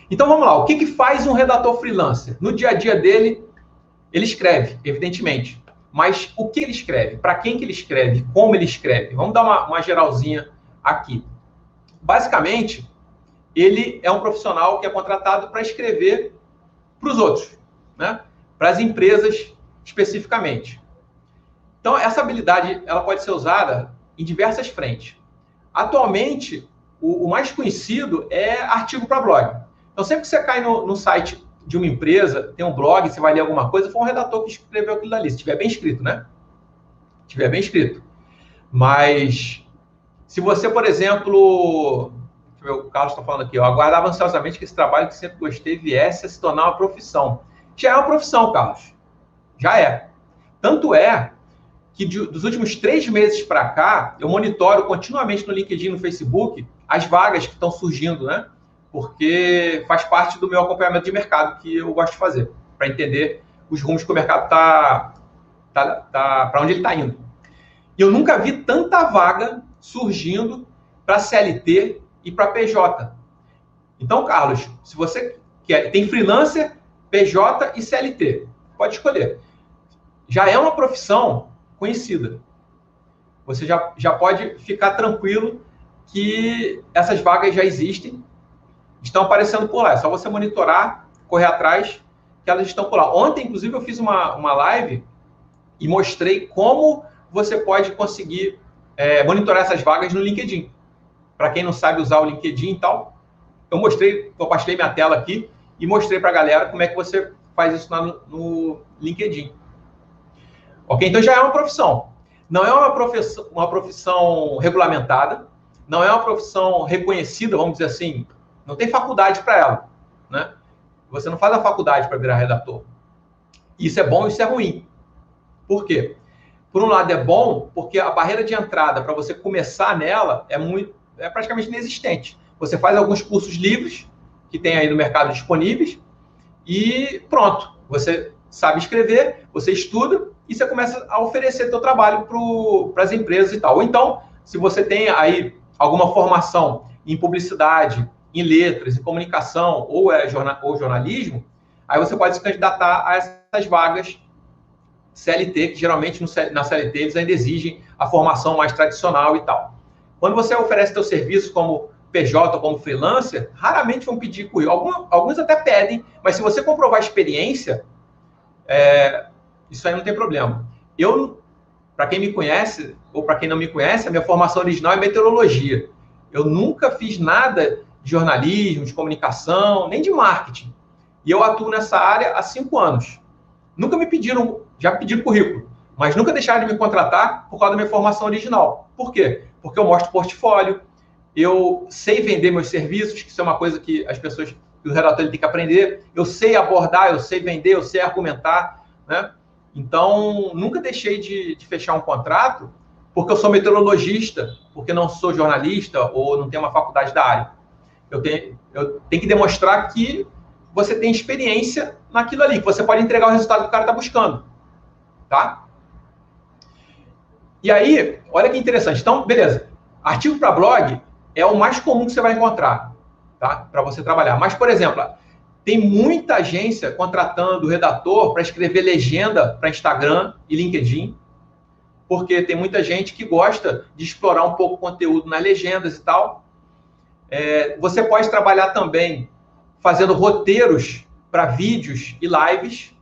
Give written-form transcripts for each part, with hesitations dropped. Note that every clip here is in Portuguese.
Então vamos lá, o que faz um redator freelancer? No dia a dia dele, ele escreve, evidentemente. Mas o que ele escreve? Para quem que ele escreve? Como ele escreve? Vamos dar uma geralzinha aqui. Basicamente, ele é um profissional que é contratado para escrever para os outros, né? Para as empresas especificamente. Então, essa habilidade ela pode ser usada em diversas frentes. Atualmente, o mais conhecido é artigo para blog. Então, sempre que você cai no site de uma empresa, tem um blog, você vai ler alguma coisa, foi um redator que escreveu aquilo dali, se estiver bem escrito, né? Se estiver bem escrito. Mas, se você, por exemplo, deixa eu ver, o Carlos está falando aqui, eu aguardava ansiosamente que esse trabalho que sempre gostei viesse a se tornar uma profissão. Já é uma profissão, Carlos. Já é. Tanto é que dos últimos 3 meses para cá, eu monitoro continuamente no LinkedIn, no Facebook, as vagas que estão surgindo, né? Porque faz parte do meu acompanhamento de mercado que eu gosto de fazer, para entender os rumos que o mercado está para onde ele está indo. E eu nunca vi tanta vaga surgindo para CLT e para PJ. Então, Carlos, se você quer, tem freelancer, PJ e CLT, pode escolher. Já é uma profissão conhecida. Você já pode ficar tranquilo que essas vagas já existem, estão aparecendo por lá. É só você monitorar, correr atrás, que elas estão por lá. Ontem, inclusive, eu fiz uma live e mostrei como você pode conseguir monitorar essas vagas no LinkedIn. Para quem não sabe usar o LinkedIn e tal, eu mostrei, compartilhei minha tela aqui e mostrei para a galera como é que você faz isso no LinkedIn. Ok? Então já é uma profissão. Não é uma profissão regulamentada, não é uma profissão reconhecida, vamos dizer assim, não tem faculdade para ela, né? Você não faz a faculdade para virar redator. Isso é bom e isso é ruim. Por quê? Por um lado é bom, porque a barreira de entrada para você começar nela é praticamente inexistente. Você faz alguns cursos livres que tem aí no mercado disponíveis e pronto. Você sabe escrever, você estuda e você começa a oferecer seu trabalho para as empresas e tal. Ou então, se você tem aí alguma formação em publicidade, em letras, em comunicação ou jornalismo, aí você pode se candidatar a essas vagas CLT, que geralmente na CLT eles ainda exigem a formação mais tradicional e tal. Quando você oferece seu serviço como PJ ou como freelancer, raramente vão pedir currículo. Alguns até pedem, mas se você comprovar a experiência, isso aí não tem problema. Eu, para quem me conhece, ou para quem não me conhece, a minha formação original é meteorologia. Eu nunca fiz nada de jornalismo, de comunicação, nem de marketing. E eu atuo nessa área há 5 anos. Nunca me pediram, já me pediram currículo, mas nunca deixaram de me contratar por causa da minha formação original. Por quê? Porque eu mostro portfólio, eu sei vender meus serviços, que isso é uma coisa que as pessoas, que o redator tem que aprender. Eu sei abordar, eu sei vender, eu sei argumentar, né? Então, nunca deixei de fechar um contrato porque eu sou meteorologista, porque não sou jornalista ou não tenho uma faculdade da área. Eu tenho que demonstrar que você tem experiência naquilo ali, que você pode entregar o resultado que o cara está buscando, tá? E aí, olha que interessante. Então, beleza. Artigo para blog é o mais comum que você vai encontrar, tá? Para você trabalhar. Mas, por exemplo, tem muita agência contratando redator para escrever legenda para Instagram e LinkedIn, porque tem muita gente que gosta de explorar um pouco o conteúdo nas legendas e tal. Você pode trabalhar também fazendo roteiros para vídeos e lives,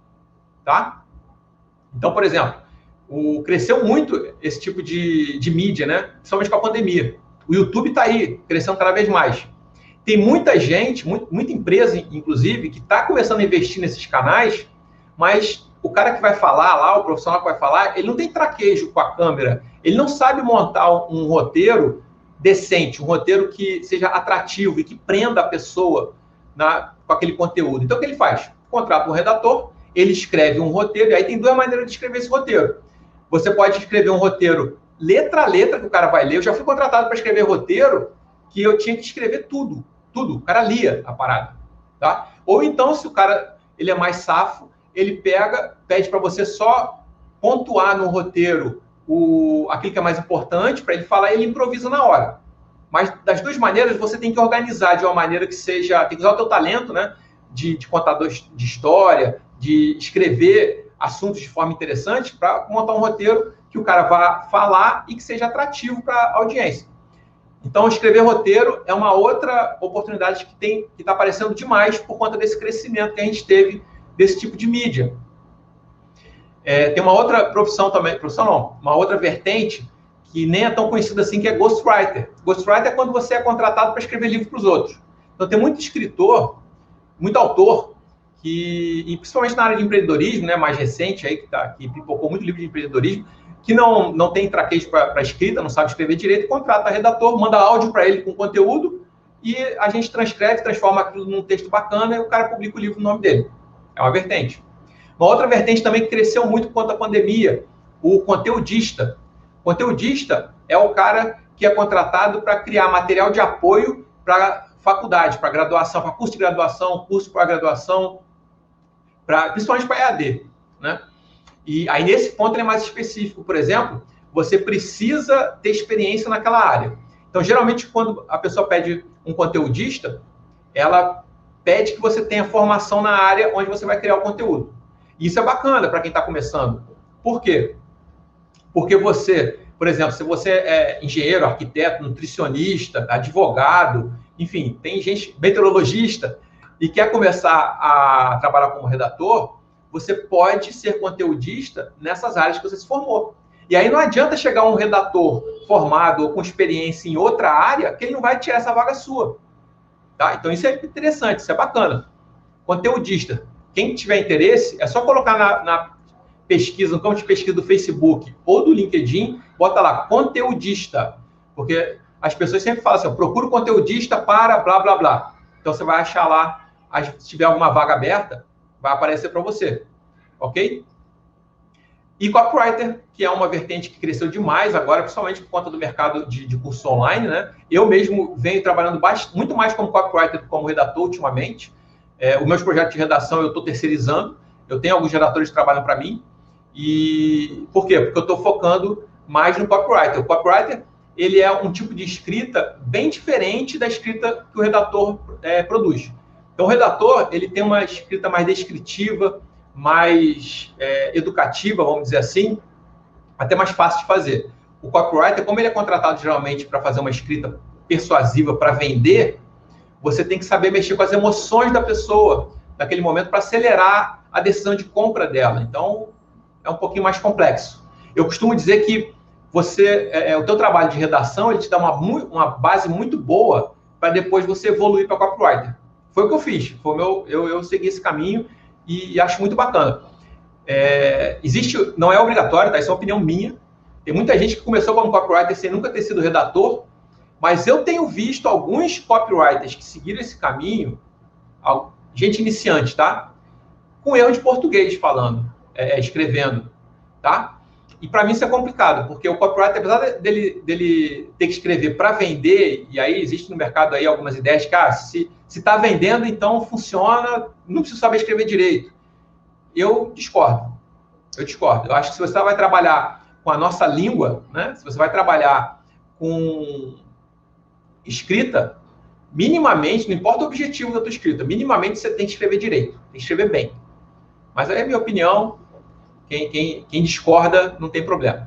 tá? Então, por exemplo, cresceu muito esse tipo de mídia, né? Principalmente com a pandemia. O YouTube está aí, crescendo cada vez mais. Tem muita gente, muita empresa, inclusive, que está começando a investir nesses canais, mas o cara que vai falar lá, o profissional que vai falar, ele não tem traquejo com a câmera, ele não sabe montar um roteiro decente, um roteiro que seja atrativo e que prenda a pessoa com aquele conteúdo. Então, o que ele faz? Contrata um redator, ele escreve um roteiro, e aí tem 2 maneiras de escrever esse roteiro. Você pode escrever um roteiro letra a letra, que o cara vai ler. Eu já fui contratado para escrever roteiro que eu tinha que escrever tudo. O cara lia a parada, tá? Ou então, se o cara ele é mais safo, ele pede para você só pontuar no roteiro aquilo que é mais importante para ele falar e ele improvisa na hora. Mas das duas maneiras, você tem que organizar de uma maneira que seja... Tem que usar o teu talento, né? De contador de história, de escrever assuntos de forma interessante para montar um roteiro que o cara vá falar e que seja atrativo para a audiência. Então, escrever roteiro é uma outra oportunidade que está aparecendo demais por conta desse crescimento que a gente teve desse tipo de mídia. Tem uma outra profissão também, uma outra vertente que nem é tão conhecida assim, que é ghostwriter. Ghostwriter é quando você é contratado para escrever livro para os outros. Então, tem muito escritor, muito autor, e principalmente na área de empreendedorismo, né, mais recente, aí, que pipocou muito livro de empreendedorismo, que não tem traquejo para escrita, não sabe escrever direito, contrata redator, manda áudio para ele com conteúdo e a gente transcreve, transforma aquilo num texto bacana e o cara publica o livro no nome dele. É uma vertente. Uma outra vertente também que cresceu muito por conta da pandemia, o conteudista. O conteudista é o cara que é contratado para criar material de apoio para faculdade, para graduação, para curso de graduação, curso para graduação, principalmente para EAD, né? E aí, nesse ponto, ele é mais específico. Por exemplo, você precisa ter experiência naquela área. Então, geralmente, quando a pessoa pede um conteudista, ela pede que você tenha formação na área onde você vai criar o conteúdo. E isso é bacana para quem está começando. Por quê? Porque você, por exemplo, se você é engenheiro, arquiteto, nutricionista, advogado, enfim, tem gente, meteorologista, e quer começar a trabalhar como redator, você pode ser conteudista nessas áreas que você se formou. E aí não adianta chegar um redator formado ou com experiência em outra área, que ele não vai tirar essa vaga sua. Tá? Então isso é interessante, isso é bacana. Conteudista. Quem tiver interesse, é só colocar na pesquisa, no campo de pesquisa do Facebook ou do LinkedIn, bota lá, conteudista. Porque as pessoas sempre falam assim, procura o conteudista para blá, blá, blá. Então você vai achar lá, se tiver alguma vaga aberta, vai aparecer para você, ok? E copywriter, que é uma vertente que cresceu demais agora, principalmente por conta do mercado de curso online, né? Eu mesmo venho trabalhando muito mais como copywriter do que como redator ultimamente. Os meus projetos de redação eu estou terceirizando, eu tenho alguns redatores que trabalham para mim. E por quê? Porque eu estou focando mais no copywriter. O copywriter, ele é um tipo de escrita bem diferente da escrita que o redator produz. Então, o redator, ele tem uma escrita mais descritiva, mais educativa, vamos dizer assim, até mais fácil de fazer. O copywriter, como ele é contratado geralmente para fazer uma escrita persuasiva, para vender, você tem que saber mexer com as emoções da pessoa naquele momento para acelerar a decisão de compra dela. Então, é um pouquinho mais complexo. Eu costumo dizer que o teu trabalho de redação, ele te dá uma base muito boa para depois você evoluir para copywriter. Foi o que eu fiz, eu segui esse caminho e acho muito bacana. Não é obrigatório, tá? Isso é uma opinião minha. Tem muita gente que começou como copywriter sem nunca ter sido redator, mas eu tenho visto alguns copywriters que seguiram esse caminho, gente iniciante, tá? Com erro de português falando, escrevendo, tá? E para mim isso é complicado, porque o copywriter, apesar dele ter que escrever para vender, e aí existe no mercado aí algumas ideias de que se está vendendo, então funciona, não precisa saber escrever direito. Eu discordo. Eu acho que se você vai trabalhar com a nossa língua, né? Se você vai trabalhar com escrita, minimamente, não importa o objetivo da tua escrita, minimamente você tem que escrever direito, tem que escrever bem. Mas aí é a minha opinião, quem discorda não tem problema.